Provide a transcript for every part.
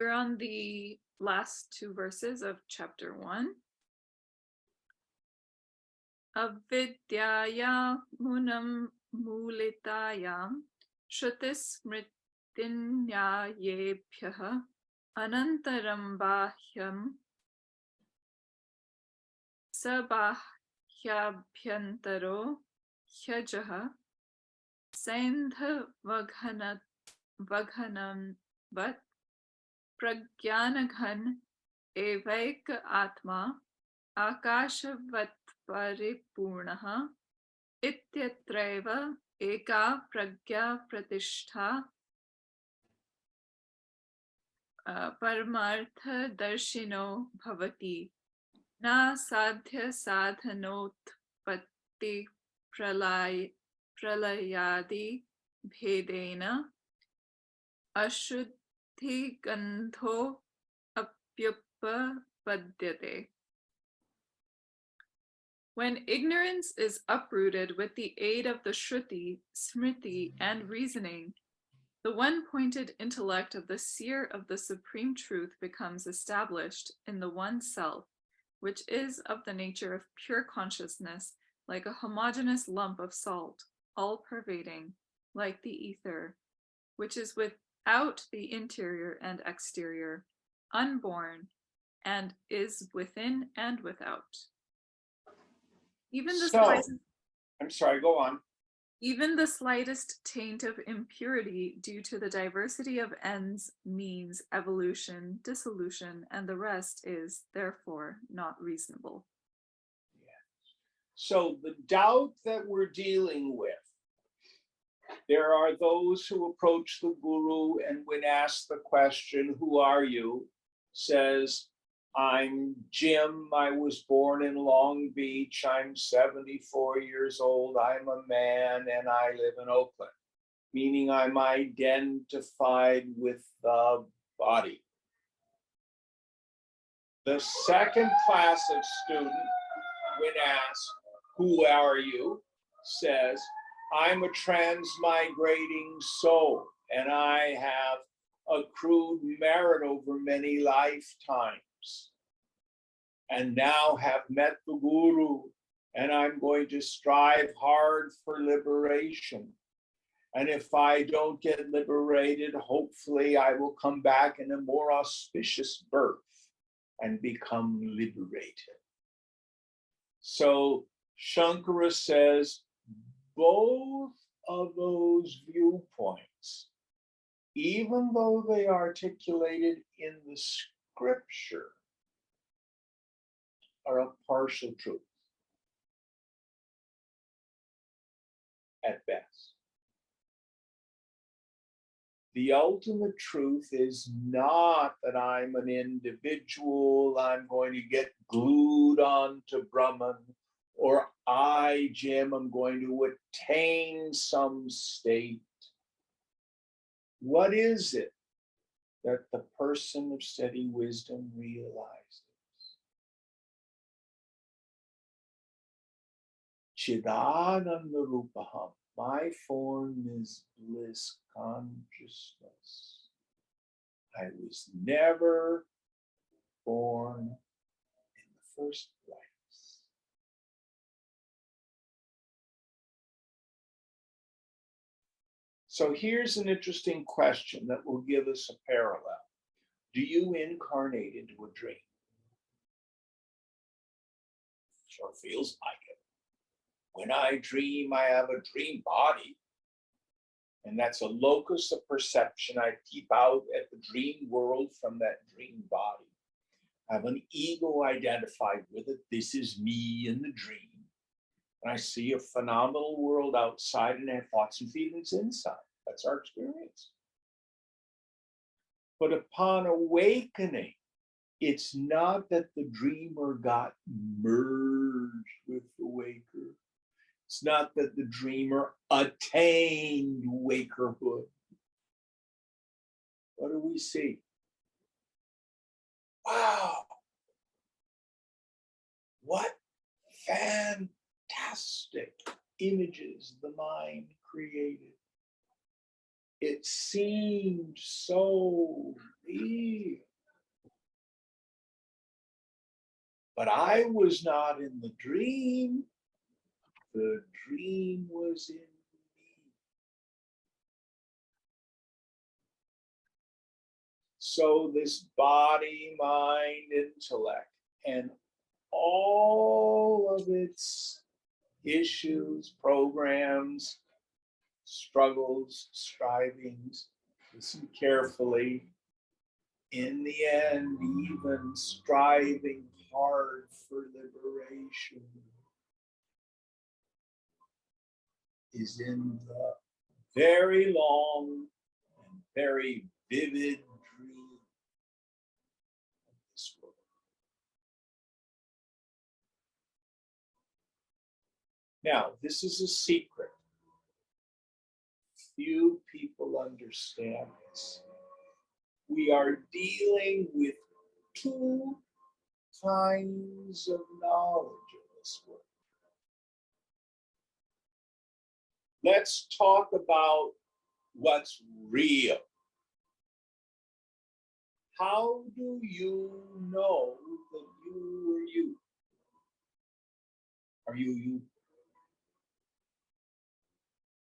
We're on the last two verses of chapter 1. Avidyaya munam mulitayam shrutismritinyayebhyah anantaram bahyam sabhahyabhyantaro hyajah saindhavaghanam vat pragyanaghan evaik atma akashavat paripurnaha ityatraiva eka pragya pratishtha paramartha darshino bhavati na sadhya sadhanotpatti pralayadi bhedena ashuddhi gandho apyupapadyate. When ignorance is uprooted with the aid of the Shruti, Smriti, and reasoning, the one-pointed intellect of the seer of the Supreme Truth becomes established in the one self, which is of the nature of pure consciousness, like a homogeneous lump of salt, all-pervading, like the ether, which is without the interior and exterior, unborn, and is within and without. Even the slightest, I'm sorry, go on. Even the slightest taint of impurity due to the diversity of ends, means, evolution, dissolution, and the rest is, therefore, not reasonable. Yes. So the doubt that we're dealing with, there are those who approach the guru and when asked the question, who are you, says, I'm Jim, I was born in Long Beach, I'm 74 years old, I'm a man, and I live in Oakland, meaning I'm identified with the body. The second class of student, when asked, who are you, says, I'm a transmigrating soul, and I have accrued merit over many lifetimes, and now have met the guru, and I'm going to strive hard for liberation. And if I don't get liberated, hopefully I will come back in a more auspicious birth and become liberated. So Shankara says both of those viewpoints, even though they are articulated in the scripture, are a partial truth at best. The ultimate truth is not that I'm an individual, I'm going to get glued onto Brahman, or I, Jim, am going to attain some state. What is it that the person of steady wisdom realizes? Chidananda Rupaham, my form is bliss consciousness. I was never born in the first place. So here's an interesting question that will give us a parallel. Do you incarnate into a dream? Sure feels like it. When I dream, I have a dream body. And that's a locus of perception. I peep out at the dream world from that dream body. I have an ego identified with it. This is me in the dream. And I see a phenomenal world outside and I have thoughts and feelings inside. That's our experience. But upon awakening, it's not that the dreamer got merged with the waker. It's not that the dreamer attained wakerhood. What do we see? Wow! What fantastic images the mind created. It seemed so real. But I was not in the dream. The dream was in me. So this body, mind, intellect, and all of its issues, programs, struggles, strivings, listen carefully, in the end, even striving hard for liberation is in the very long and very vivid dream of this world. Now, this is a secret. Few people understand this. We are dealing with two kinds of knowledge in this world. Let's talk about what's real. How do you know that you are you? Are you you?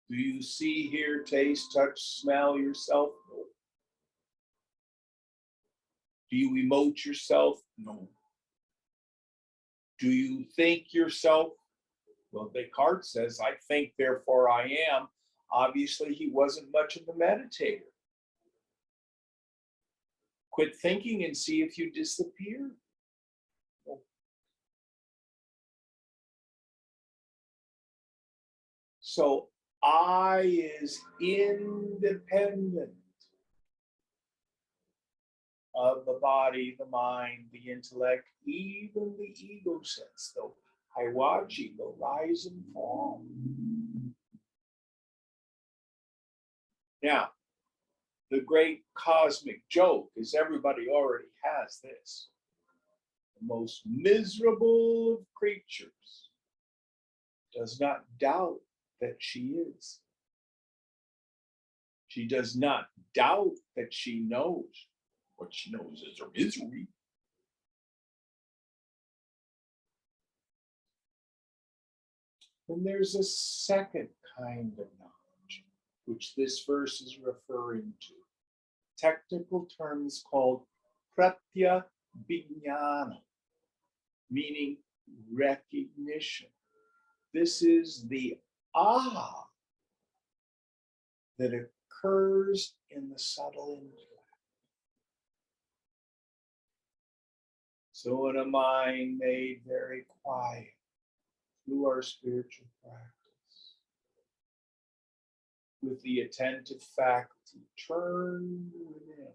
Do you see, hear, taste, touch, smell yourself? No. Do you emote yourself? No. Do you think yourself? Well, Descartes says, I think, therefore I am. Obviously, he wasn't much of a meditator. Quit thinking and see if you disappear. No. So I is independent of the body, the mind, the intellect, even the ego sense, though I watch ego rise and fall. Now, the great cosmic joke is everybody already has this. The most miserable of creatures does not doubt that she is. She does not doubt that she knows. What she knows is her misery. Then there's a second kind of knowledge, which this verse is referring to. Technical terms called pratya vijnana, meaning recognition. This is the aha that occurs in the subtle intellect. So in a mind made very quiet through our spiritual practice, with the attentive faculty turned within,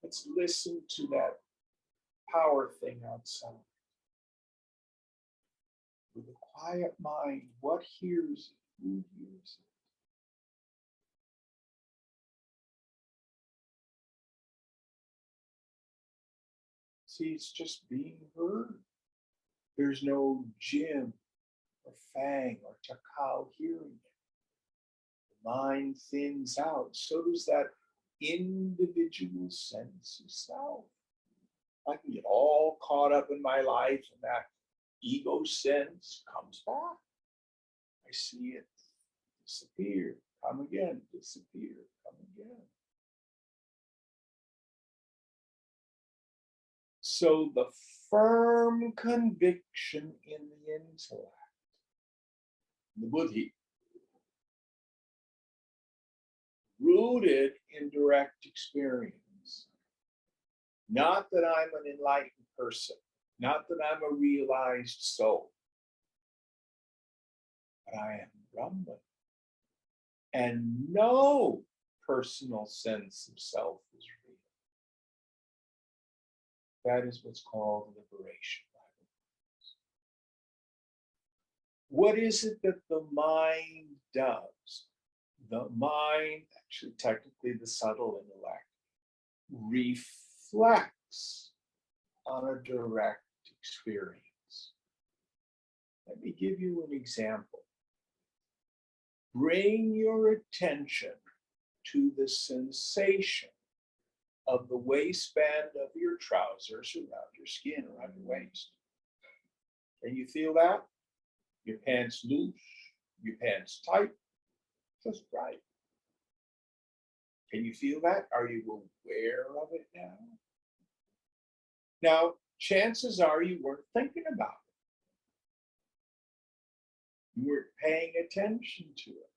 let's listen to that power thing outside. With a quiet mind, what hears it? Who hears it? See, it's just being heard. There's no Jim or Fang or Takao hearing it. The mind thins out. So does that individual sense of self. I can get all caught up in my life and that ego sense comes back. I see it disappear, come again, disappear, come again. So the firm conviction in the intellect, the buddhi, rooted in direct experience. Not that I'm an enlightened person, not that I'm a realized soul, but I am Brahman. And no personal sense of self is real. That is what's called liberation. What is it that the mind does? The mind, actually technically the subtle intellect, reflects on a direct experience. Let me give you an example. Bring your attention to the sensation of the waistband of your trousers around your skin, around your waist. Can you feel that? Your pants loose, your pants tight, just right. Can you feel that? Are you aware of it now? Now, chances are you weren't thinking about it. You weren't paying attention to it.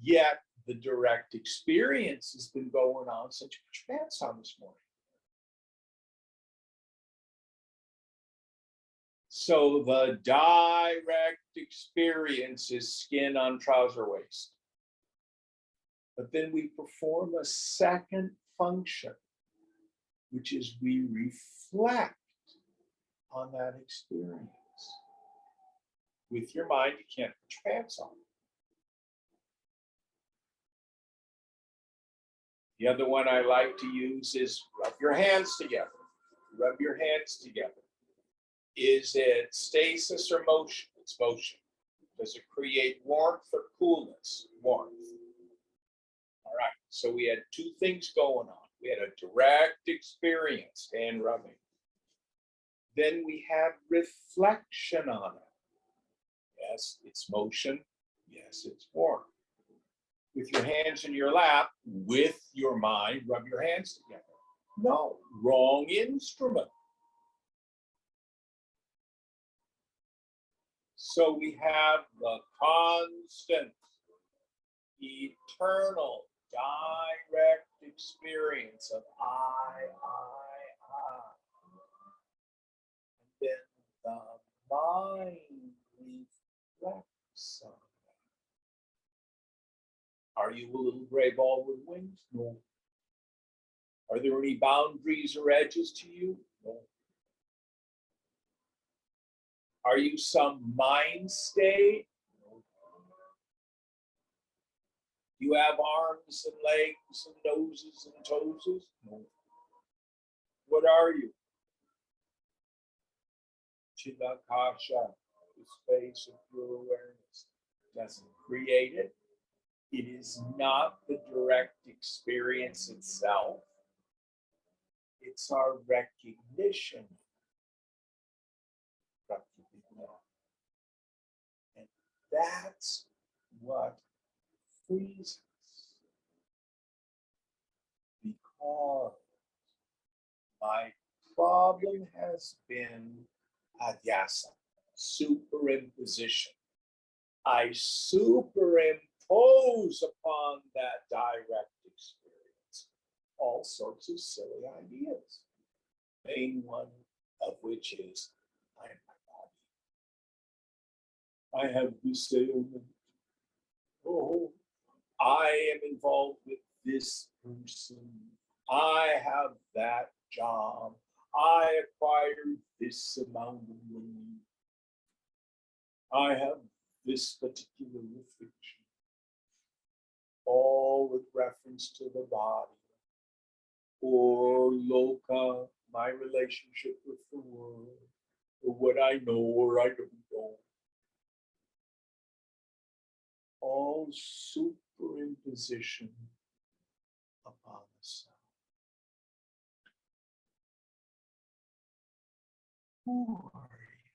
Yet the direct experience has been going on since you put your pants on this morning. So the direct experience is skin on trouser waist. But then we perform a second function, which is we reflect on that experience. With your mind, you can't put your pants on. The other one I like to use is rub your hands together. Rub your hands together. Is it stasis or motion? It's motion. Does it create warmth or coolness? Warmth. All right, so we had two things going on. We had a direct experience, hand rubbing. Then we had reflection on it. Yes, it's motion. Yes, it's warmth. With your hands in your lap, with your mind, rub your hands together. No, wrong instrument. So we have the constant, eternal, direct experience of I. And then the mind reflects on that. Are you a little gray ball with wings? No. Are there any boundaries or edges to you? No. Are you some mind state? No. You have arms and legs and noses and toes? No. What are you? Chidakasha, the space of pure awareness. Doesn't create it. It is not the direct experience itself. It's our recognition. And that's what frees us. Because my problem has been adhyasa, superimposition. I superimpose upon that direct experience all sorts of silly ideas. Main one of which is, I am my body. I have this ailment. Oh, I am involved with this person. I have that job. I acquired this amount of money. I have this particular affliction. All with reference to the body. Or loka, my relationship with the world. Or what I know or I don't know. All superimposition upon the self. Who are you?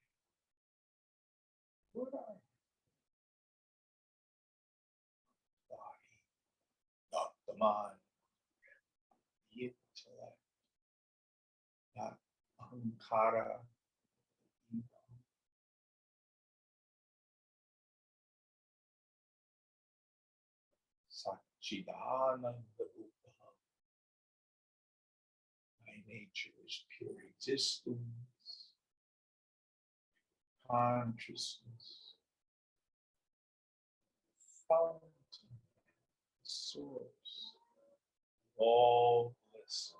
What are you? Body, not the mind, the intellect, not ahankara, ego. Satchidananda Rupa. My nature is pure existence, consciousness, fountain, source, all bliss.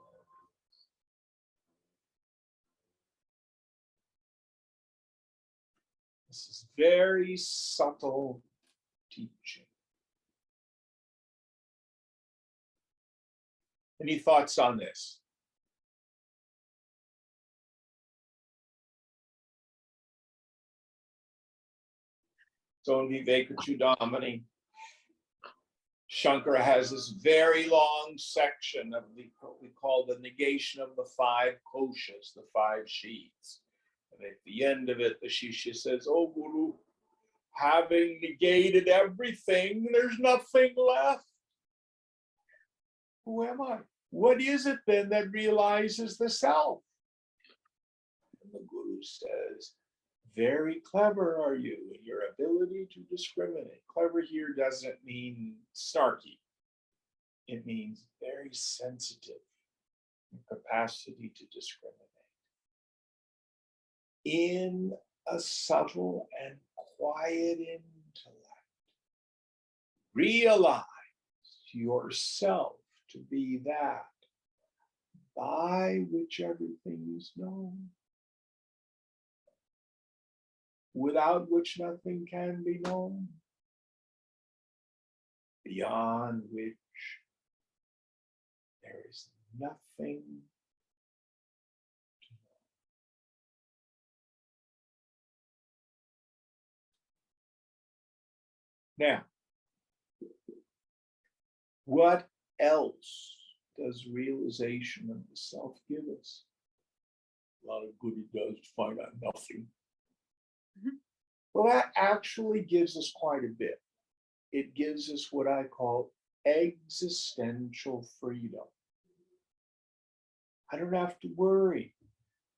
This is very subtle teaching. Any thoughts on this? So, Viveka Chudamani, Shankara has this very long section of what we call the negation of the 5 koshas, the 5 sheaths. And at the end of it, the Shishya says, "Oh Guru, having negated everything, there's nothing left. Who am I? What is it then that realizes the self?" And the Guru says, "Very clever are you in your ability to discriminate." Clever here doesn't mean snarky. It means very sensitive in capacity to discriminate. In a subtle and quiet intellect, realize yourself to be that by which everything is known, without which nothing can be known, beyond which there is nothing to know. Now, what else does realization of the self give us? A lot of good it does to find out nothing. Well, that actually gives us quite a bit. It gives us what I call existential freedom. I don't have to worry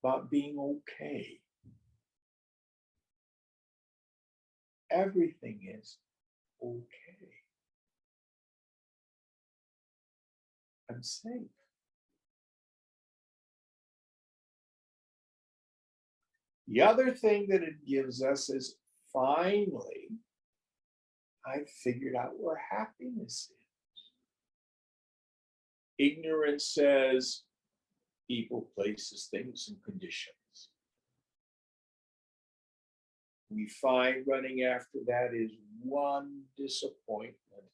about being okay. Everything is okay. I'm safe. The other thing that it gives us is, finally, I've figured out where happiness is. Ignorance says people, places, things, and conditions. We find running after that is one disappointment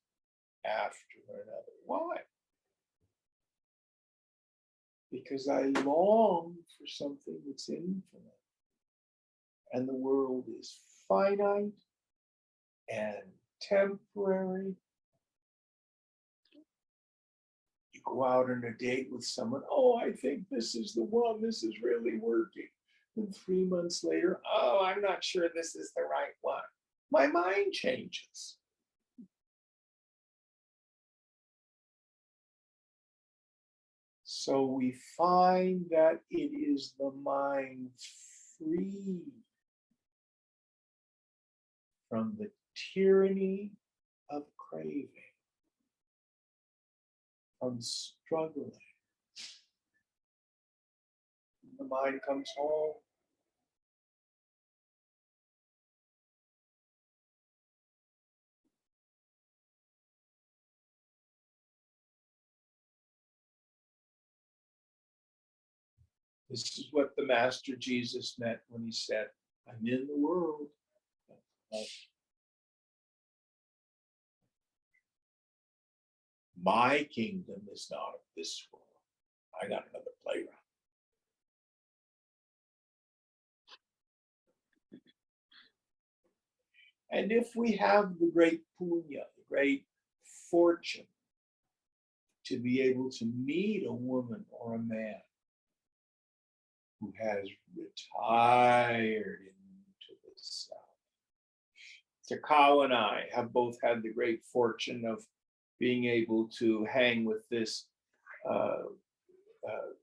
after another. Why? Because I long for something that's infinite. And the world is finite and temporary. You go out on a date with someone, "Oh, I think this is the one, this is really working." And 3 months later, "Oh, I'm not sure this is the right one." My mind changes. So we find that it is the mind free from the tyranny of craving, from struggling. The mind comes home. This is what the Master Jesus meant when he said, "I'm in the world. My kingdom is not of this world. I got another playground." And if we have the great punya, the great fortune, to be able to meet a woman or a man who has retired into the self. Takao and I have both had the great fortune of being able to hang with this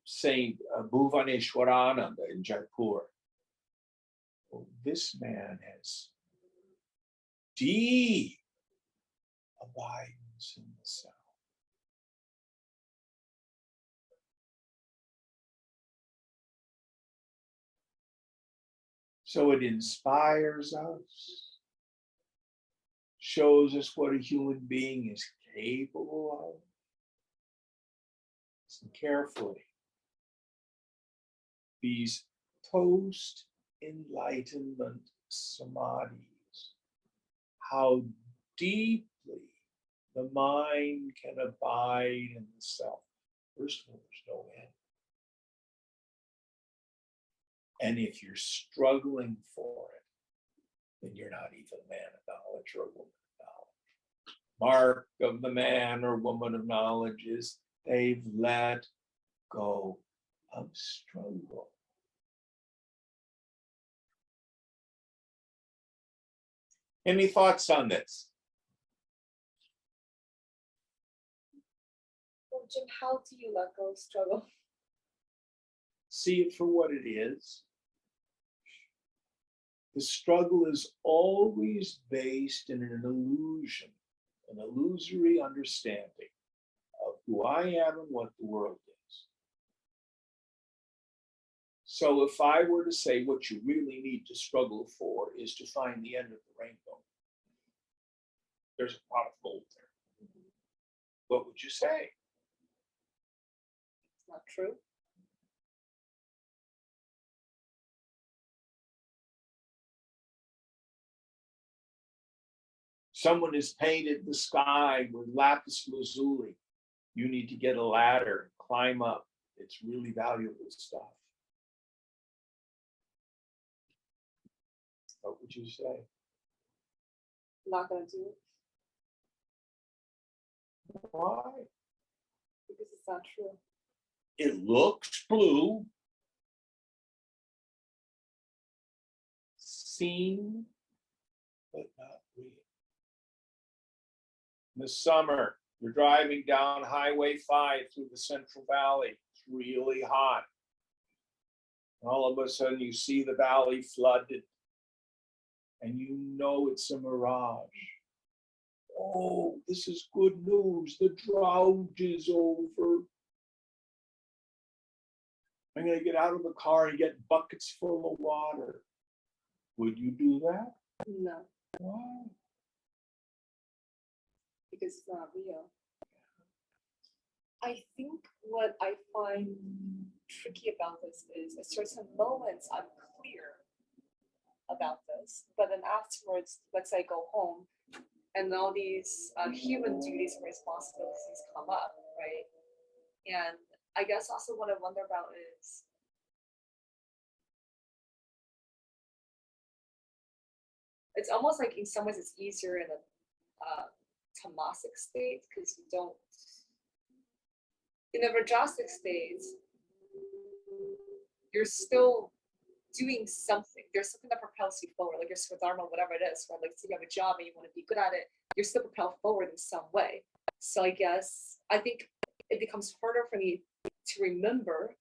Saint Bhuvaneshwarananda in Jaipur. Well, this man has deep abidance in the self. So it inspires us, shows us what a human being is capable of. Listen carefully. These post-enlightenment samadhis, how deeply the mind can abide in the self. First of all, there's no end. And if you're struggling for it, then you're not even a man of knowledge or a woman of knowledge. mark of the man or woman of knowledge is they've let go of struggle. Any thoughts on this? Well, Jim, how do you let go of struggle? See it for what it is. The struggle is always based in an illusion, an illusory understanding of who I am and what the world is. So if I were to say what you really need to struggle for is to find the end of the rainbow, there's a pot of gold there. What would you say? It's not true. Someone has painted the sky with lapis lazuli. You need to get a ladder, climb up. It's really valuable stuff. What would you say? Not gonna do it Why? because it's not true. It looks blue. Seen, but not real. In the summer, you're driving down Highway 5 through the Central Valley. It's really hot. And all of a sudden, you see the valley flooded. And you know it's a mirage. Oh, this is good news. The drought is over. I'm going to get out of the car and get buckets full of water. Would you do that? No, Why? because it's not real. I think what I find tricky about this is at certain moments I'm clear about this, but then afterwards, let's say I go home and all these human duties and responsibilities come up, right? And I guess also what I wonder about is it's almost like in some ways it's easier in a tamasic state because you don't, in a rajasic state, you're still doing something. There's something that propels you forward, like your swadharma, whatever it is, right? Like, so you have a job and you want to be good at it, you're still propelled forward in some way. So I guess, I think it becomes harder for me to remember.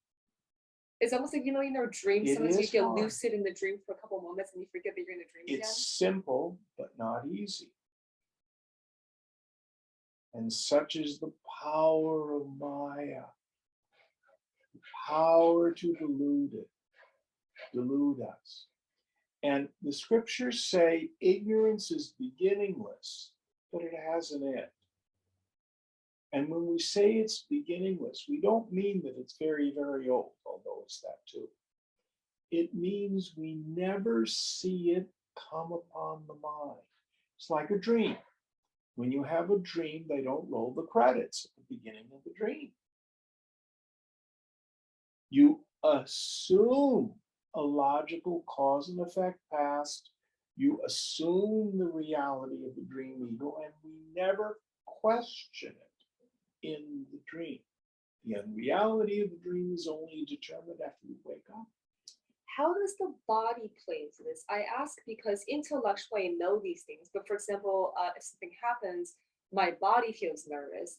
It's almost like, you know, in our dreams, It sometimes you is get hard. lucid in the dream for a couple of moments and you forget that you're in a dream again. It's simple, but not easy. And such is the power of Maya. The power to delude us. And the scriptures say ignorance is beginningless, but it has an end. And when we say it's beginningless, we don't mean that it's very, very old, although it's that too. It means we never see it come upon the mind. It's like a dream. When you have a dream, they don't roll the credits at the beginning of the dream. You assume a logical cause and effect past. You assume the reality of the dream ego, and we never question it in the dream. The unreality of the dream is only determined after you wake up. How does the body play into this? I ask because intellectually I know these things, but for example, if something happens, my body feels nervous,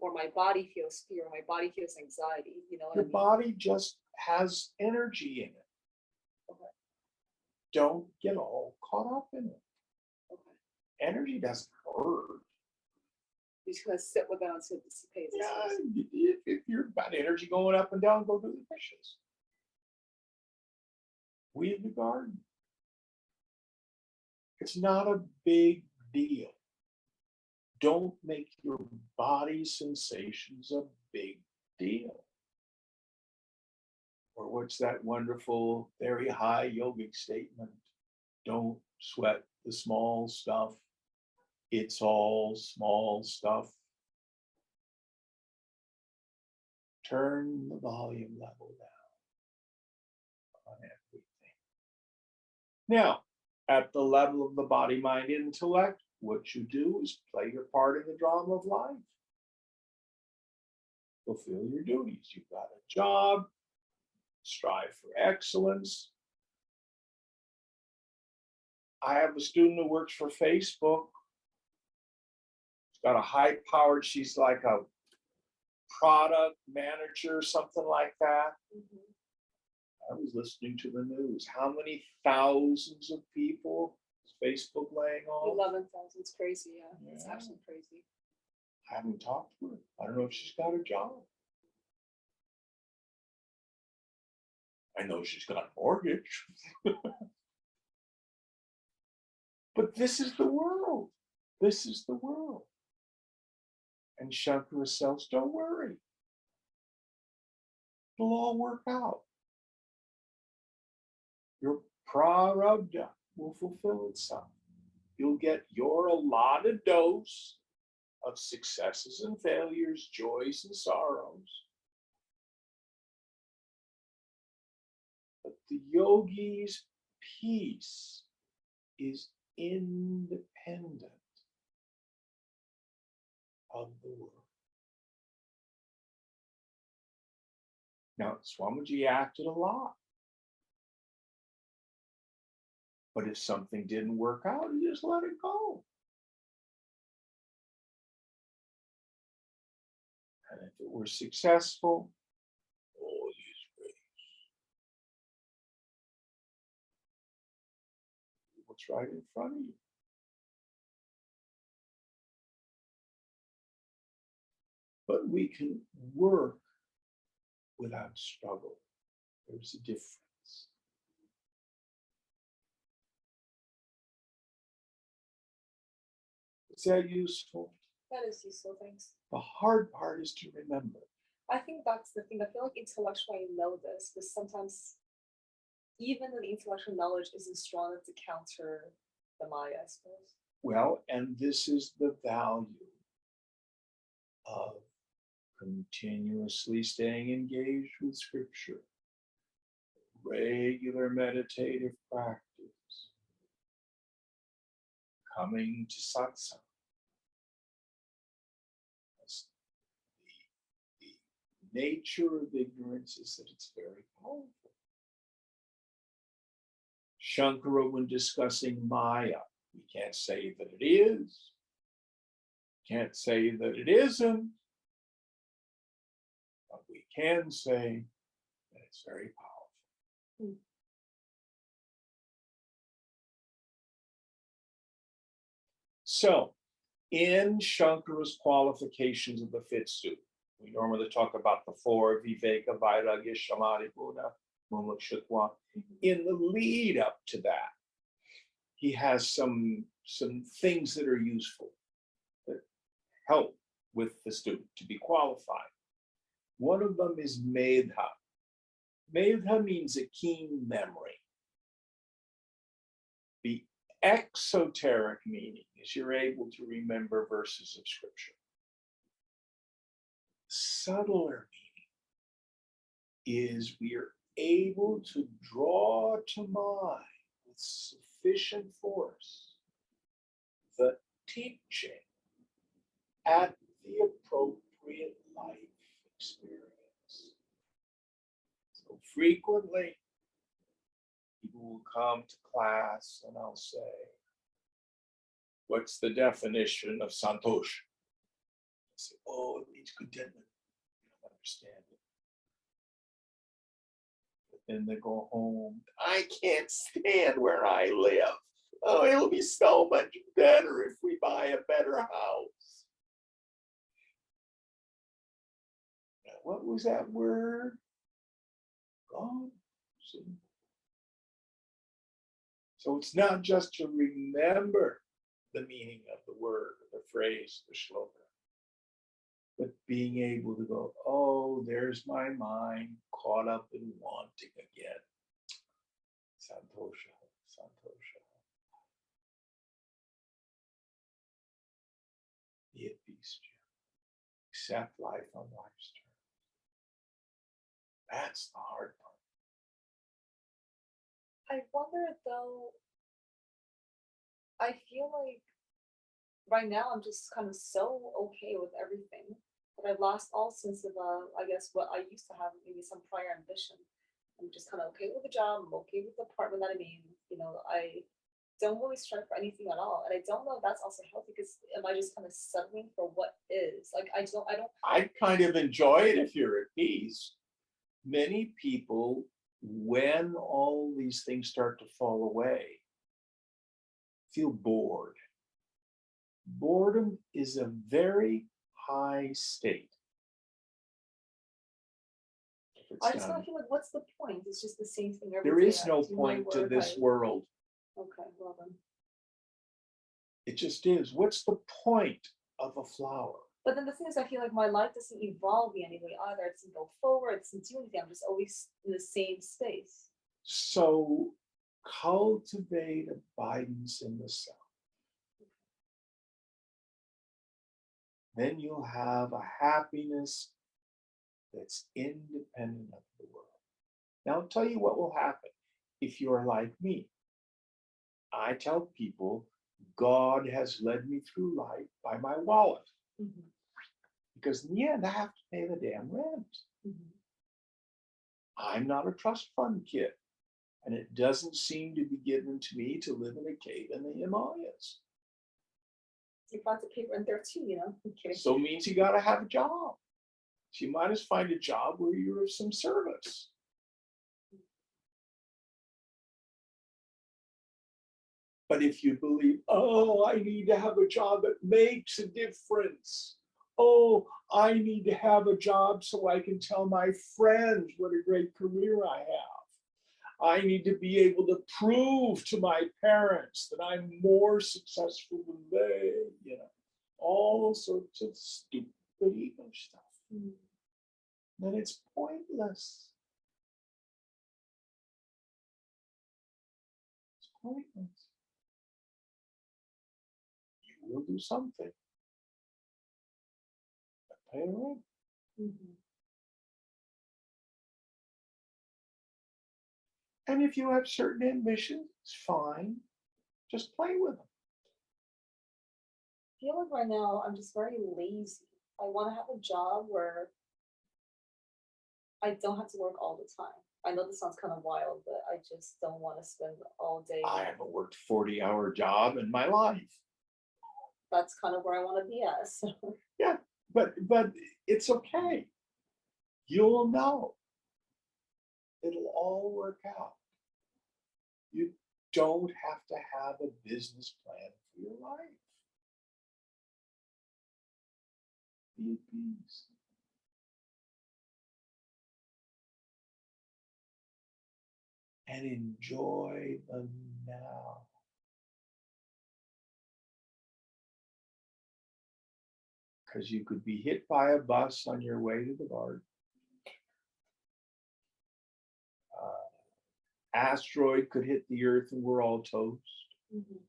or my body feels fear, my body feels anxiety. You know what I Your mean? body just has energy in it. Okay. Don't get all caught up in it. Okay. Energy doesn't hurt. You're just gonna sit with it until it dissipates. Yeah, if you're about energy going up and down, go do the dishes. Weed the garden. It's not a big deal. Don't make your body sensations a big deal. Or what's that wonderful, very high yogic statement? Don't sweat the small stuff. It's all small stuff. Turn the volume level down on everything. Now, at the level of the body, mind, intellect, what you do is play your part in the drama of life. Fulfill your duties. You've got a job, strive for excellence. I have a student who works for Facebook. She's got a high-powered, she's like a product manager, something like that. I was listening to the news. How many thousands of people is Facebook laying off? 11,000. It's crazy. Yeah, it's Yeah. actually crazy. I haven't talked to her. I don't know if she's got a job. I know she's got a mortgage. But this is the world. This is the world. And Shankara says, don't worry. It'll all work out. Your prarabdha will fulfill itself. You'll get your allotted dose of successes and failures, joys and sorrows. But the yogi's peace is independent of the world. Now, Swamiji acted a lot. But if something didn't work out, he just let it go. And if it were successful, oh, he's great. What's right in front of you? But we can work without struggle. There's a difference. Is that useful? That is useful. Thanks. The hard part is to remember. I think that's the thing. I feel like intellectually I know this, but sometimes even the intellectual knowledge isn't strong enough to counter the Maya, I suppose. Well, and this is the value of continuously staying engaged with scripture, regular meditative practice, coming to satsang. The nature of ignorance is that it's very powerful. Shankara, when discussing Maya, we can't say that it is, can't say that it isn't, but we can say that it's very powerful. So, in Shankara's qualifications of the fifth student, we normally talk about the four, Viveka, Vairagya, Samadhi, Buddha, Mumukshutva. In the lead up to that, he has some things that are useful, that help with the student to be qualified. One of them is Medha. Medha means a keen memory. The exoteric meaning is you're able to remember verses of scripture. Subtler meaning is we are able to draw to mind with sufficient force the teaching at the appropriate life experience. So frequently, people will come to class and I'll say, what's the definition of santosh? I say, oh, it means contentment. You don't understand it. But then they go home. I can't stand where I live. Oh, it'll be so much better if we buy a better house. Now, what was that word? Gone. See? So it's not just to remember the meaning of the word, the phrase, the shloka, but being able to go, oh, there's my mind caught up in wanting again. Santosha, santosha. Be at peace, Jim. Accept life on life's terms. That's the hard part. I wonder though, I feel like right now I'm just kind of so okay with everything that I've lost all sense of, I guess, what I used to have, maybe some prior ambition. I'm just kind of okay with the job. I'm okay with the apartment that I'm in. You know, I don't really strive for anything at all. And I don't know if that's also healthy, because am I just kind of settling for what is? Like, I don't. I kind of enjoy it if you're at peace. Many people, when all these things start to fall away, feel bored. Boredom is a very high state. I just kind of feel like, what's the point? It's just the same thing every there day. is no I do my point to work, this I- world. Okay, well then. It just is. What's the point of a flower? But then the thing is, I feel like my life doesn't evolve in any way either. It doesn't go forward. It doesn't do anything. I'm just always in the same space. So cultivate abidance in the self. Then you'll have a happiness that's independent of the world. Now, I'll tell you what will happen if you're like me. I tell people God has led me through life by my wallet. Mhm. Because in the end, I have to pay the damn rent. Mhm. I'm not a trust fund kid. And it doesn't seem to be given to me to live in a cave in the Himalayas. You find the paper in there too, you know? I'm kidding. So it means you got to have a job. So you might as find a job where you're of some service. But if you believe, oh, I need to have a job that makes a difference. Oh, I need to have a job so I can tell my friends what a great career I have. I need to be able to prove to my parents that I'm more successful than they, you know, all sorts of stupid ego stuff. Then it's pointless. It's pointless. You will do something. But pay rent. Mhm. And if you have certain ambitions, it's fine. Just play with them. I feel like right now I'm just very lazy. I want to have a job where I don't have to work all the time. I know this sounds kind of wild, but I just don't want to spend all day. I haven't worked a 40-hour job in my life. That's kind of where I want to be at. So. Yeah, but it's okay. You'll know. It'll all work out. You don't have to have a business plan for your life. Be at peace. And enjoy the now. Because you could be hit by a bus on your way to the bar. Asteroid could hit the earth and we're all toast. Mhm.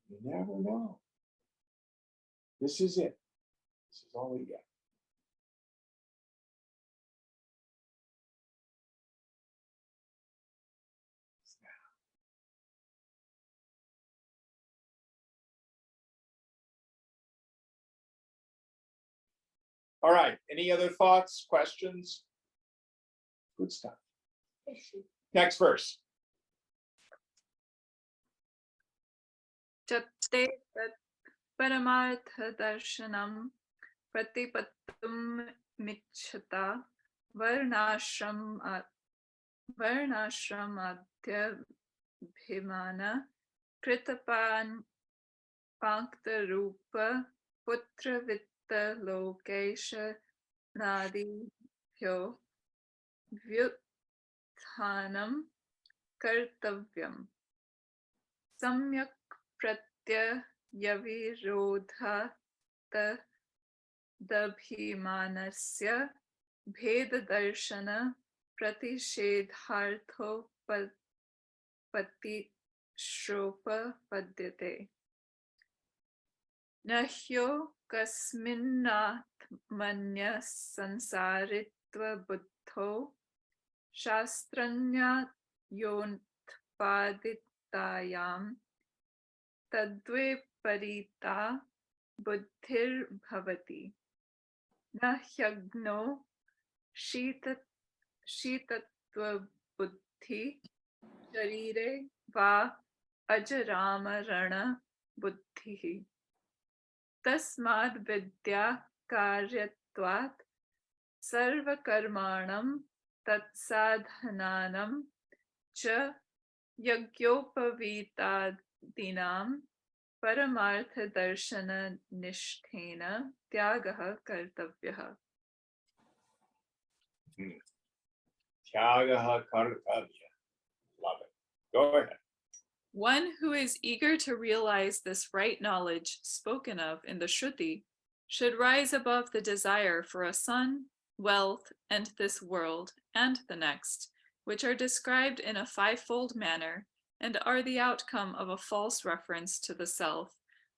You never know. This is it. This is all we get. All right. Any other thoughts, questions? Good stuff. Next verse. Chatte tat paramartha darshanam pratipattum michhata varnashramadhya bhimana kritapan pankta rupa putra vitta lokesha nadi hyo vyuthanam kartavyam samyak pratyayavirodha dabhimanasya भेददर्शन प्रतिषेधार्थोपपत्तिश्रोपपद्यते न ह्यो कस्मिन्नात्मन्यः संसारित्वबुद्धौ शास्त्रज्ञयोऽनुत्पादितायां tadviparita buddhir bhavati. Na hyagno shitatva buddhi sharire va ajarama rana buddhi. Tasmad vidya karyatvat sarva karmanam tatsadhananam cha yagyopavitadinam paramartha darshana nishtena tyagaha kartavyah. Tyagaha kartavya. Love it. Go ahead. One who is eager to realize this right knowledge spoken of in the Shruti should rise above the desire for a son, wealth, and this world and the next, which are described in a fivefold manner and are the outcome of a false reference to the self,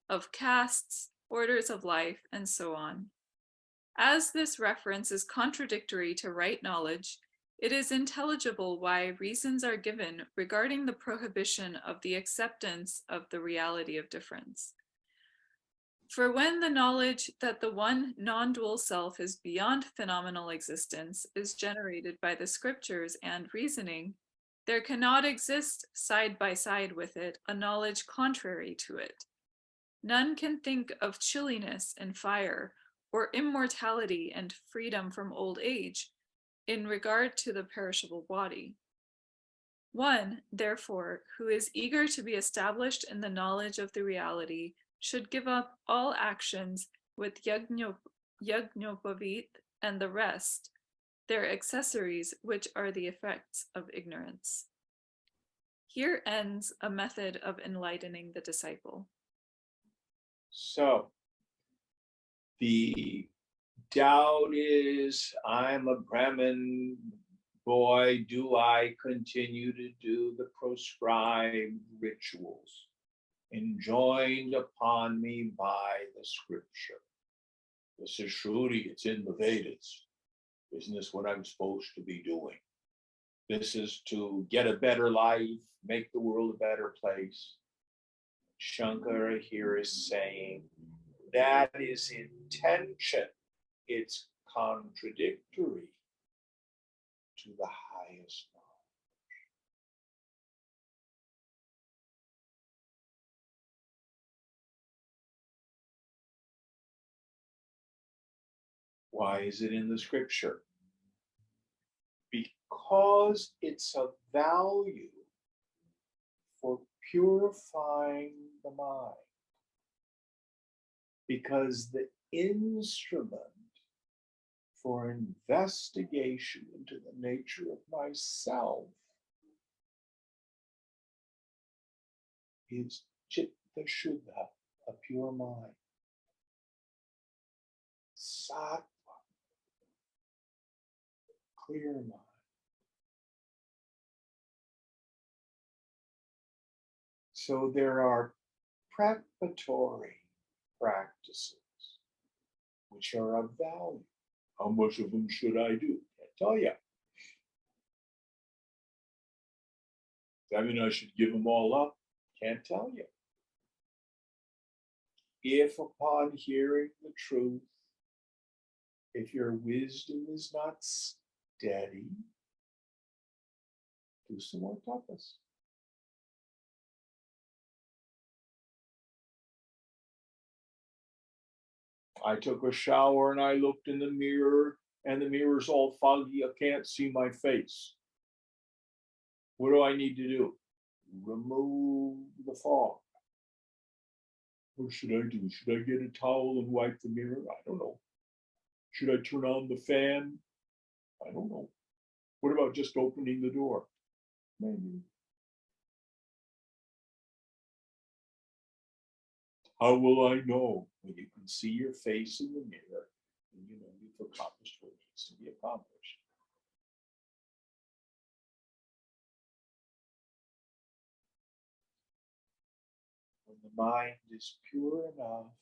of castes, orders of life, and so on. As this reference is contradictory to right knowledge, it is intelligible why reasons are given regarding the prohibition of the acceptance of the reality of difference. For when the knowledge that the one non-dual self is beyond phenomenal existence is generated by the scriptures and reasoning, there cannot exist side by side with it a knowledge contrary to it. None can think of chilliness and fire, or immortality and freedom from old age, in regard to the perishable body. One, therefore, who is eager to be established in the knowledge of the reality should give up all actions with Yagnopavit and the rest, their accessories, which are the effects of ignorance. Here ends a method of enlightening the disciple. So, the doubt is, I'm a Brahmin boy, do I continue to do the proscribed rituals enjoined upon me by the scripture? This is Shruti, it's in the Vedas. Isn't this what I'm supposed to be doing? This is to get a better life, make the world a better place. Shankara here is saying that is intention. It's contradictory to the highest knowledge. Why is it in the scripture? Because it's a value for purifying the mind. Because the instrument for investigation into the nature of myself is chitta shuddha, a pure mind. Sattva, clear mind. So there are preparatory practices which are of value. How much of them should I do? Can't tell you. Does that mean I should give them all up? Can't tell you. If upon hearing the truth, if your wisdom is not steady, do some more tapas. I took a shower and I looked in the mirror and the mirror's all foggy. I can't see my face. What do I need to do? Remove the fog. What should I do? Should I get a towel and wipe the mirror? I don't know. Should I turn on the fan? I don't know. What about just opening the door? Maybe. How will I know? When you can see your face in the mirror and you know you've accomplished what needs to be accomplished. When the mind is pure enough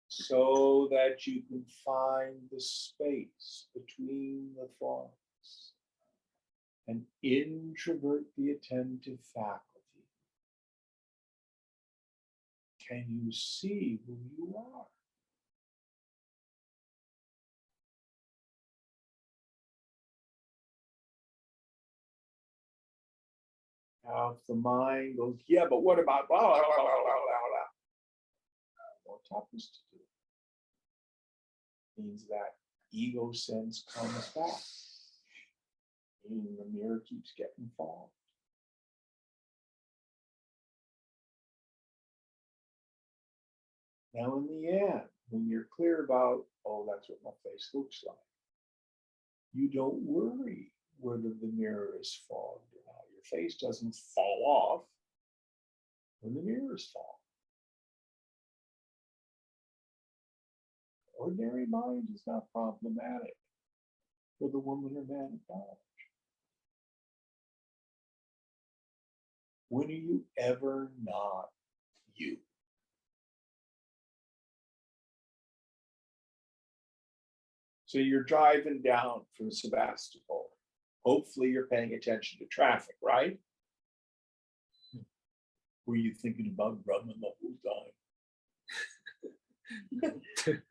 so that you can find the space between the thoughts and introvert the attentive faculty, can you see who you are? Now, if the mind goes, yeah, but what about blah, blah, blah, blah, blah, blah, more toughest to do. Means that ego sense comes back. Meaning the mirror keeps getting fogged. Now, in the end, when you're clear about, oh, that's what my face looks like, you don't worry whether the mirror is fogged or not. Your face doesn't fall off when the mirror is fogged. Ordinary mind is not problematic for the woman or man of knowledge. When are you ever not you? So you're driving down from Sebastopol. Hopefully you're paying attention to traffic, right? Were you thinking about running the whole time?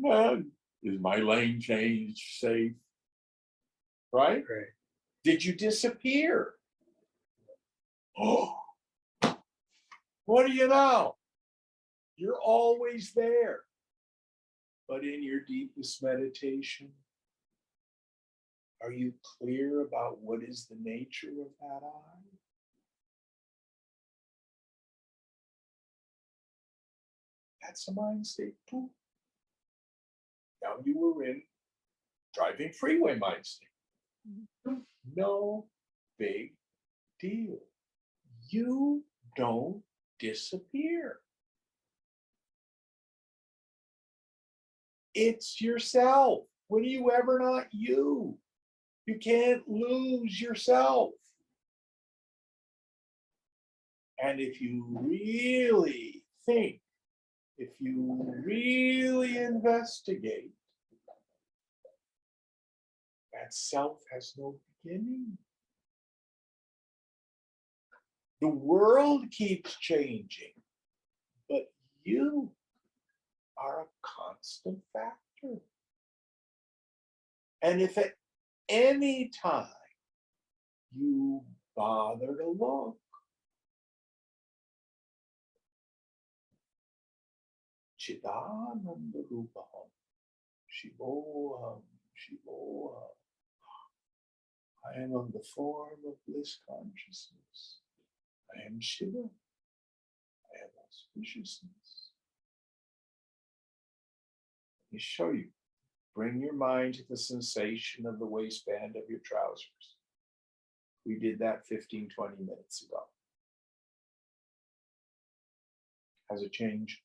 Man, is my lane change safe? Right? Right. Did you disappear? Oh, what do you know? You're always there. But in your deepest meditation, are you clear about what is the nature of that I? That's a mind state too. Now you were in driving freeway mind state. No big deal. You don't disappear. It's yourself. When are you ever not you? You can't lose yourself. And if you really think, if you really investigate, that self has no beginning. The world keeps changing, but you are a constant factor. And if at any time you bother to look, Chidananda Rupaham, Shivoham, Shivoham. I am of the form of bliss consciousness. I am Shiva. I am auspiciousness. Let me show you. Bring your mind to the sensation of the waistband of your trousers. We did that 15, 20 minutes ago. Has it changed?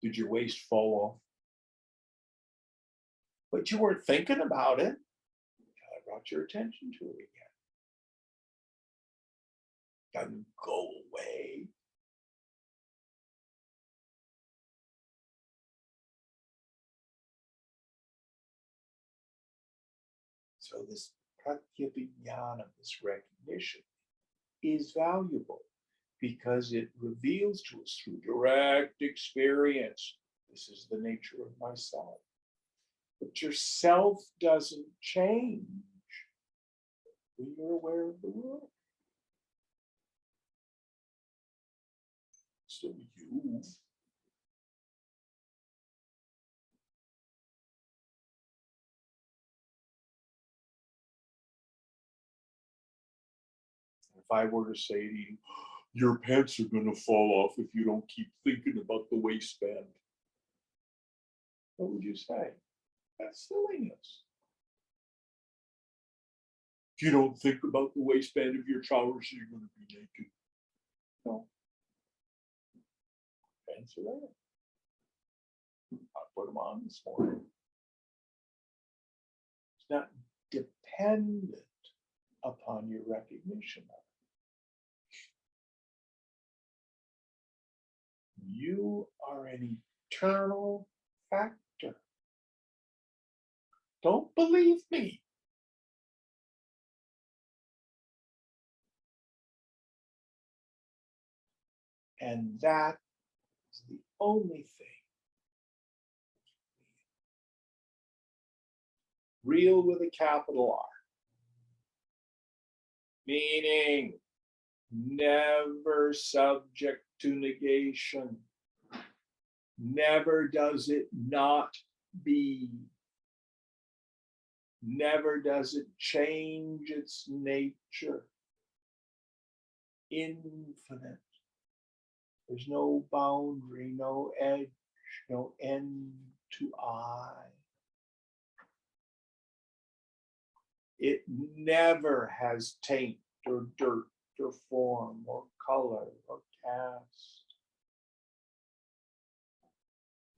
Did your waist fall off? But you weren't thinking about it. I brought your attention to it again. Doesn't go away. So this pratyabhignana, this recognition, is valuable because it reveals to us through direct experience, this is the nature of myself. But your self doesn't change when you're aware of the world. So you. If I were to say to you, your pants are going to fall off if you don't keep thinking about the waistband, what would you say? That's silliness. If you don't think about the waistband of your trousers, you're going to be naked. No. Pants are there. I put them on this morning. It's not dependent upon your recognition of it. You are an eternal factor. Don't believe me. And that is the only thing real with a capital R. Meaning never subject to negation. Never does it not be. Never does it change its nature. Infinite. There's no boundary, no edge, no end to I. It never has taint or dirt or form or color or cast.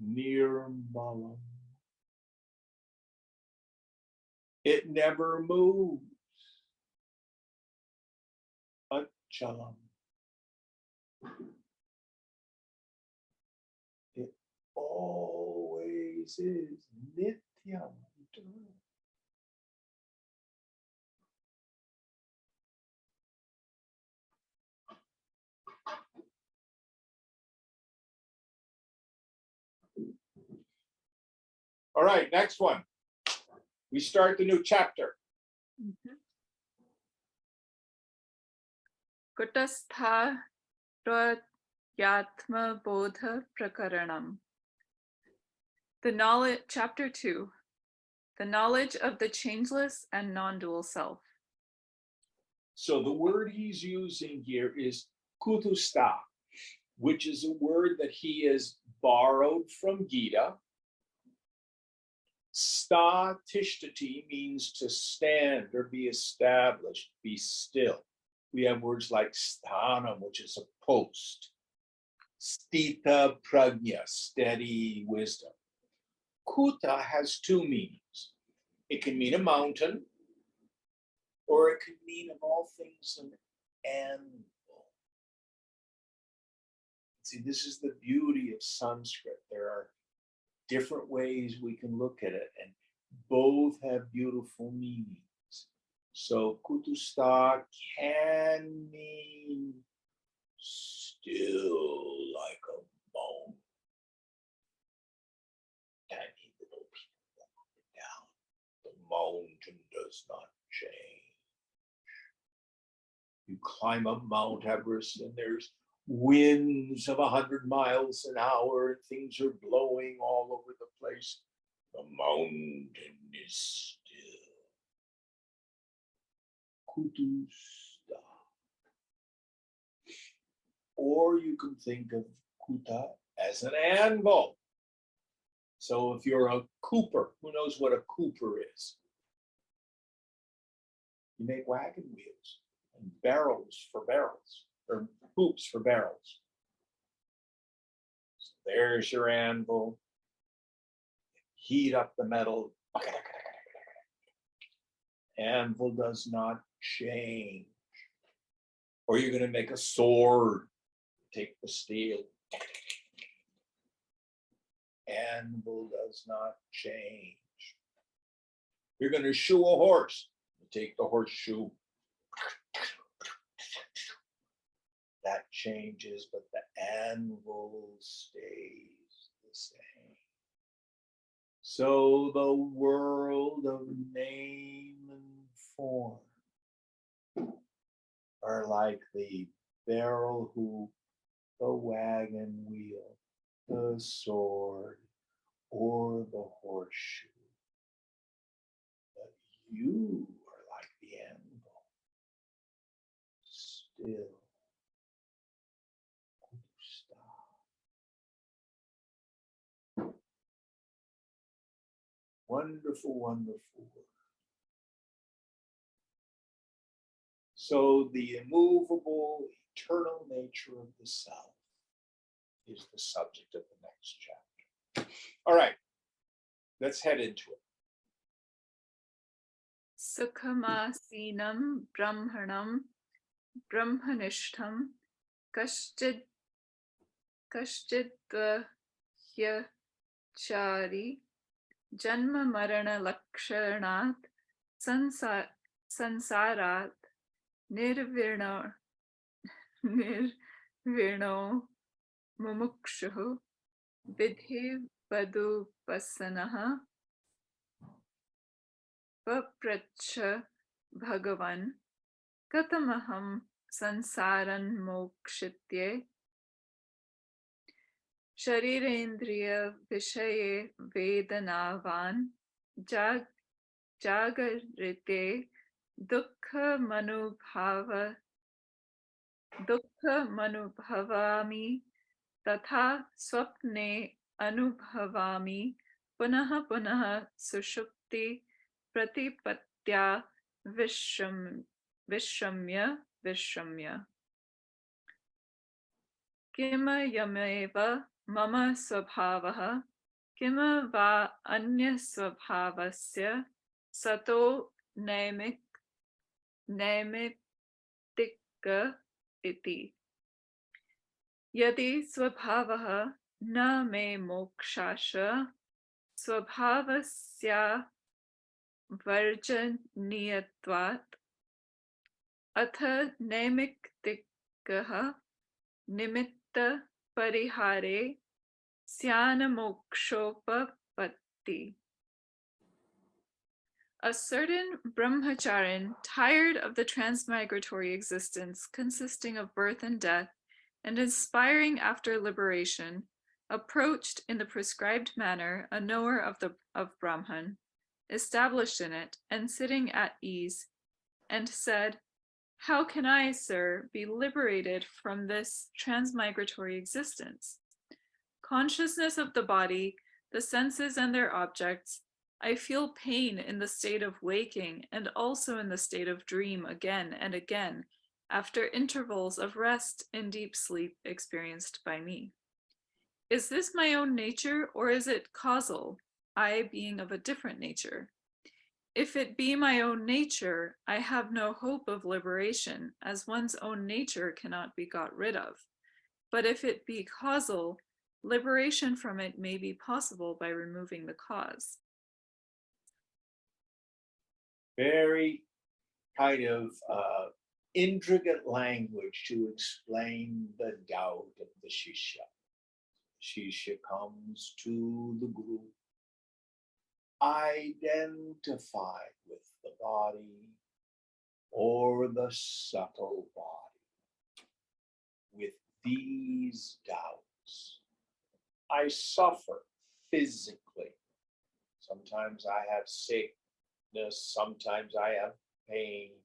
Nirmalam. It never moves. Achalam. It always is Nityam. All right, next one. We start the new chapter. Kutastha Yatma Bodha Prakaranam. The knowledge, chapter 2, the knowledge of the changeless and non-dual self. So the word he's using here is kutusta, which is a word that he has borrowed from Gita. Sta tishtati means to stand or be established, be still. We have words like sthanam, which is a post. Stita prajna, steady wisdom. Kuta has two meanings. It can mean a mountain, or it can mean, of all things, an anvil. See, this is the beauty of Sanskrit. There are different ways we can look at it, and both have beautiful meanings. So kutusta can mean still like a bone. Tiny little people up and down. The mountain does not change. You climb up Mount Everest and there's winds of 100 miles an hour and things are blowing all over the place. The mountain is still. Kutusta. Or you can think of kuta as an anvil. So if you're a cooper, who knows what a cooper is? You make wagon wheels and barrels for barrels, or hoops for barrels. So there's your anvil. Heat up the metal. Anvil does not change. Or you're going to make a sword. Take the steel. Anvil does not change. You're going to shoe a horse. Take the horseshoe. That changes, but the anvil stays the same. So the world of name and form are like the barrel hoop, the wagon wheel, the sword, or the horseshoe. But you are like the anvil, still. Wonderful, wonderful word. So the immovable, eternal nature of the self is the subject of the next chapter. All right, let's head into it. Sukhamasinam Brahmanam Brahmanishtam Kashchid Hyachari Janma Marana Lakshanat Sansarat Nirvirno mumukshuhu vidhi vadupasanaha papracha bhagavan katamaham sansaran mokshitye sharirendriya vishaye vedanavan jagarite dukkha manubhavami tatha swapne anubhavami punaha punaha sushupti pratipatya vishramya kima yameva mama swabhavaha kima va anya swabhavasya sato naimittika iti yadi swabhavaha na me mokshasha स्वभावस्य वर्जनीयत्वात् अथ नैमित्तिकः निमित्त परिहारे स्यान्मोक्षोपपत्ति. A certain brahmacharin, tired of the transmigratory existence consisting of birth and death, and aspiring after liberation, approached in the prescribed manner a knower of Brahman, established in it, and sitting at ease, and said, "How can I, sir, be liberated from this transmigratory existence? Consciousness of the body, the senses and their objects, I feel pain in the state of waking and also in the state of dream again and again, after intervals of rest and deep sleep experienced by me. Is this my own nature, or is it causal, I being of a different nature? If it be my own nature, I have no hope of liberation, as one's own nature cannot be got rid of. But if it be causal, liberation from it may be possible by removing the cause." Very kind of intricate language to explain the doubt of the Shishya. Shishya comes to the Guru, identified with the body or the subtle body. With these doubts, I suffer physically. Sometimes I have sickness, sometimes I have pain,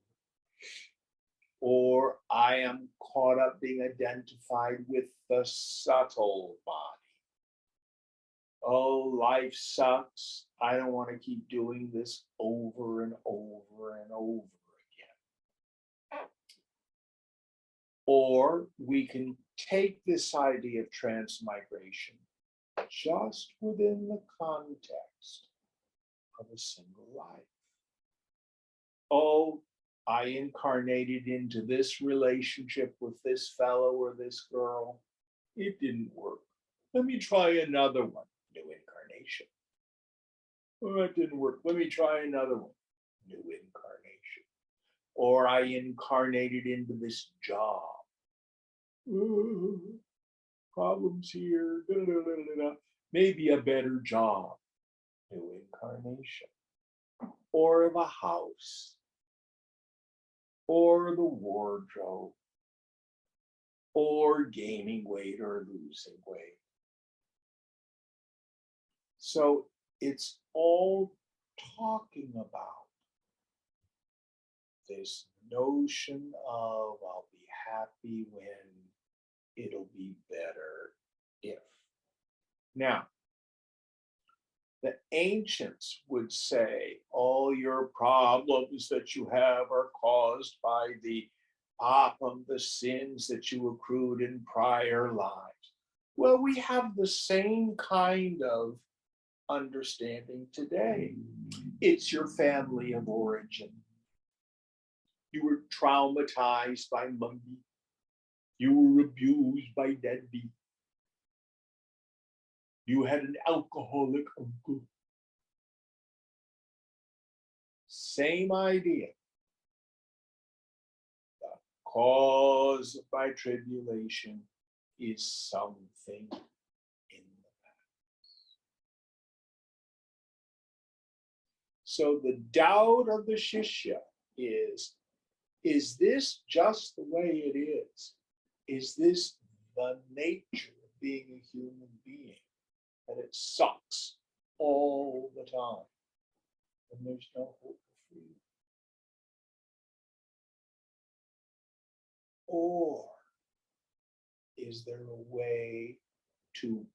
or I am caught up being identified with the subtle body. Oh, life sucks. I don't want to keep doing this over and over and over again. Or we can take this idea of transmigration just within the context of a single life. Oh, I incarnated into this relationship with this fellow or this girl. It didn't work. Let me try another one. New incarnation. Oh, it didn't work. Let me try another one. New incarnation. Or I incarnated into this job. Oh, problems here. Da, da, da, da, da. Maybe a better job. New incarnation. Or the house. Or the wardrobe, or gaining weight or losing weight. So it's all talking about this notion of I'll be happy when, it'll be better if. Now, the ancients would say all your problems that you have are caused by the papam, the sins that you accrued in prior lives. Well, we have the same kind of understanding today. It's your family of origin. You were traumatized by mummy. You were abused by deadbeat. You had an alcoholic uncle. Same idea. The cause of my tribulation is something in the past. So the doubt of the Shishya is this just the way it is? Is this the nature of being a human being? That it sucks all the time and there's no hope for freedom? Or is there a way to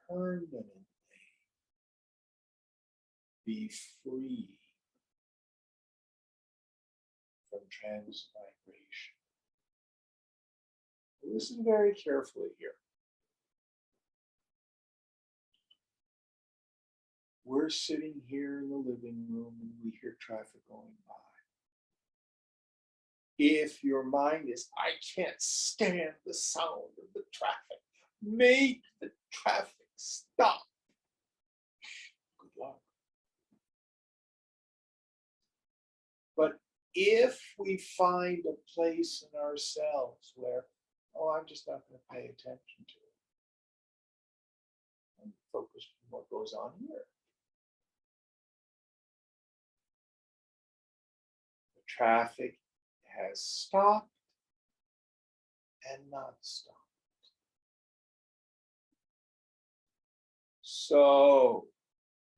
permanently be free from transmigration? Listen very carefully here. We're sitting here in the living room and we hear traffic going by. If your mind is, I can't stand the sound of the traffic, make the traffic stop. Good luck. But if we find a place in ourselves where, oh, I'm just not going to pay attention to it, and focus on what goes on here. The traffic has stopped and not stopped. So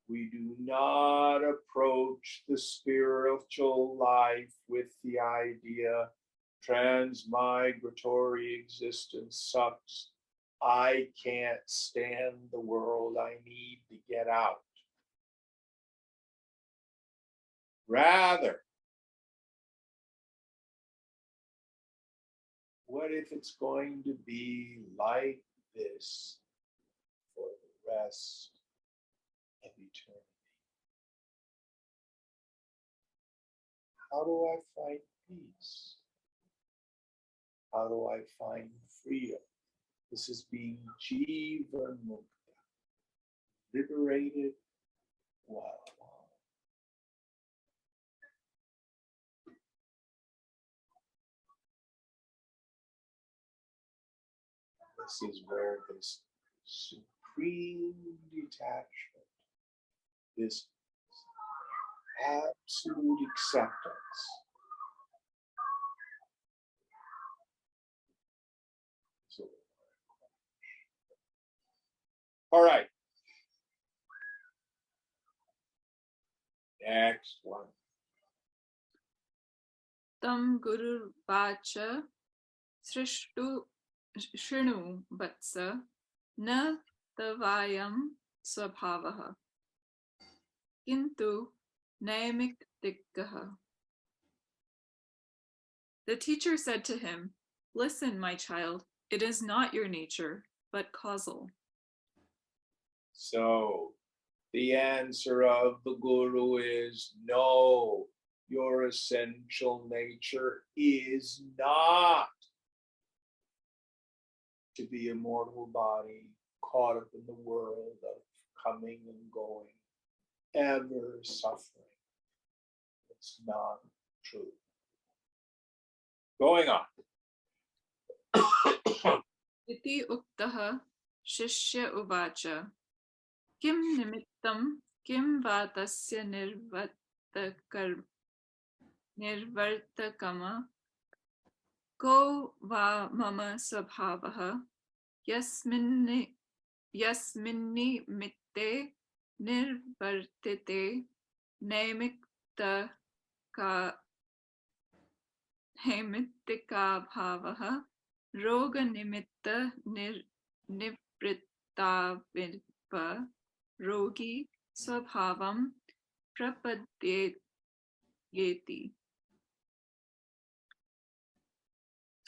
we do not approach the spiritual life with the idea transmigratory existence sucks. I can't stand the world. I need to get out. Rather, what if it's going to be like this for the rest of eternity? How do I find peace? How do I find freedom? This is being Jiva Mukta, liberated while alive. This is where this supreme detachment, this absolute acceptance, so, all right. Next one. Tam Guru Vacha Srishtu Shrinu Vatsa Na Tavayam Swabhavaha Kintu Naimik Dikkaha. The teacher said to him, listen, my child, it is not your nature, but causal. So the answer of the Guru is no, your essential nature is not to be a mortal body caught up in the world of coming and going, ever suffering. It's not true. Going on. Iti uktaha shishya uvacha kim nimittam kim va tasya nirvartakama ko va mama swabhavaha yasminni mitte nirvartite naimikta ka Haimittika bhavaha roga nimitta nivrittavipa rogi swabhavam prapadyeti.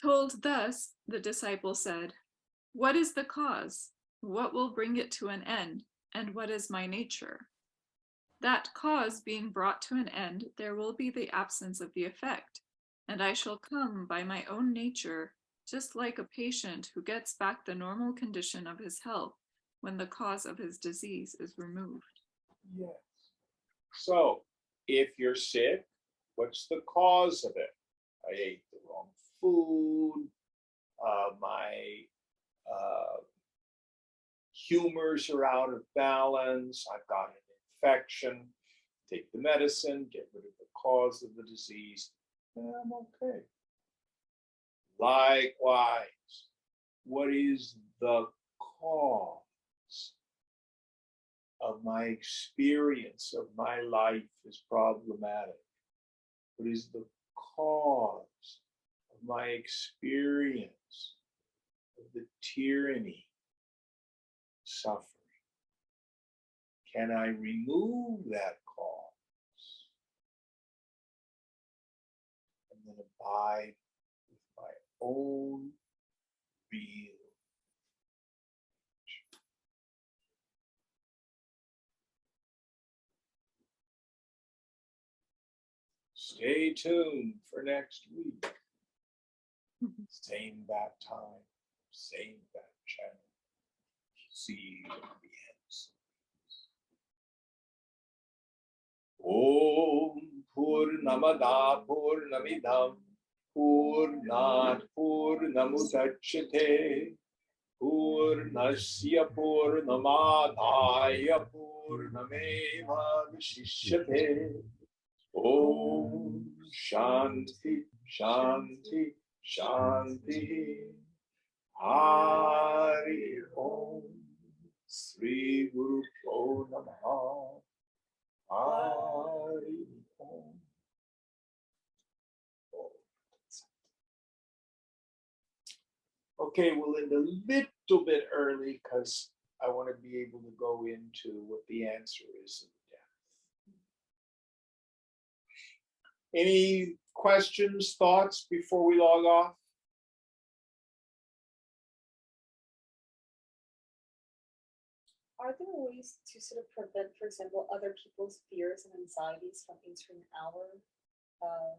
Told thus, the disciple said, what is the cause? What will bring it to an end? And what is my nature? That cause being brought to an end, there will be the absence of the effect. And I shall come by my own nature, just like a patient who gets back the normal condition of his health when the cause of his disease is removed. Yes. So, if you're sick, what's the cause of it? I ate the wrong food. My humors are out of balance, I've got an infection, take the medicine, get rid of the cause of the disease, and I'm okay. Likewise, what is the cause of my experience of my life is problematic? What is the cause of my experience of the tyranny, suffering? Can I remove that cause and then abide with my own real nature? Stay tuned for next week. Same bat time, same bat channel. See you at the end. Om Purnamada Purnamidam Purnat Purnamudachyate Purnasya Purnamadaya Purnameva Vishishyate. Om Shanti Shanti Shanti. Hari Om. Sri Guru Pyo Namaha. Hari Om. Okay, we'll end a little bit early because I want to be able to go into what the answer is in depth. Any questions, thoughts before we log off? Are there ways to sort of prevent, for example, other people's fears and anxieties from entering our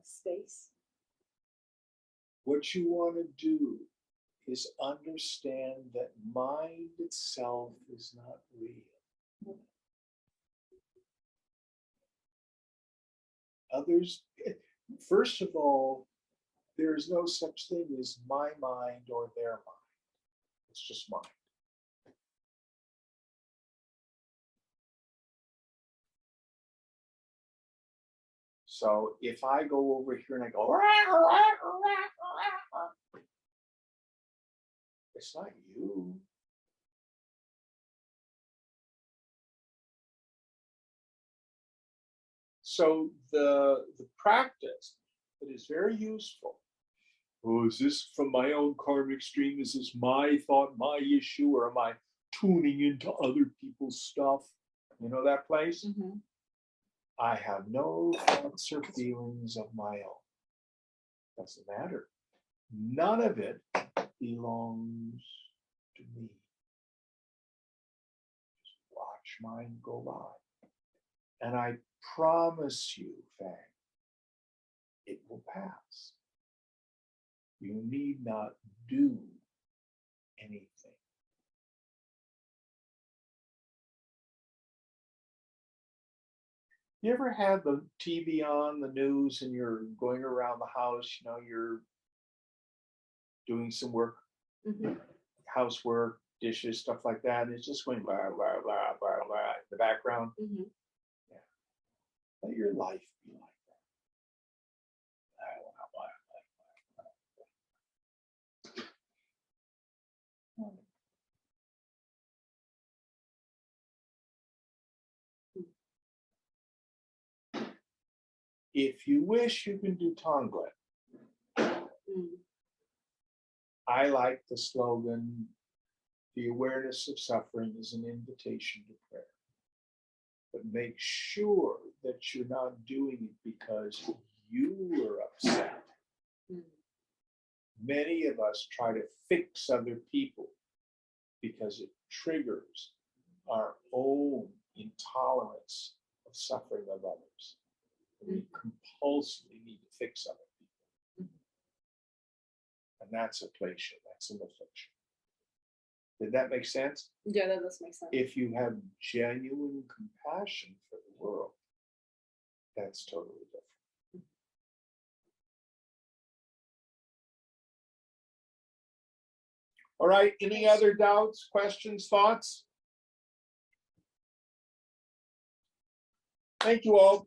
space? What you want to do is understand that mind itself is not real. Others, first of all, there is no such thing as my mind or their mind. It's just mind. So if I go over here and I go, it's not you. So the practice that is very useful. Oh, is this from my own karmic stream? Is this my thought, my issue, or am I tuning into other people's stuff? You know that place? Mm-hmm. I have no thoughts or feelings of my own. Doesn't matter. None of it belongs to me. Just watch mine go by. And I promise you, Fang, it will pass. You need not do anything. You ever had the TV on, the news, and you're going around the house, you know, you're doing some work, housework, dishes, stuff like that, and it's just going blah, blah, blah, blah, blah in the background? Yeah. Let your life be like that. If you wish, you can do Tonglen. I like the slogan, the awareness of suffering is an invitation to prayer. But make sure that you're not doing it because you are upset. Many of us try to fix other people because it triggers our own intolerance of suffering of others. We compulsively need to fix other people. And that's a pleasure, that's an affliction. Did that make sense? Yeah, that does make sense. If you have genuine compassion for the world, that's totally different. All right, any other doubts, questions, thoughts? Thank you all.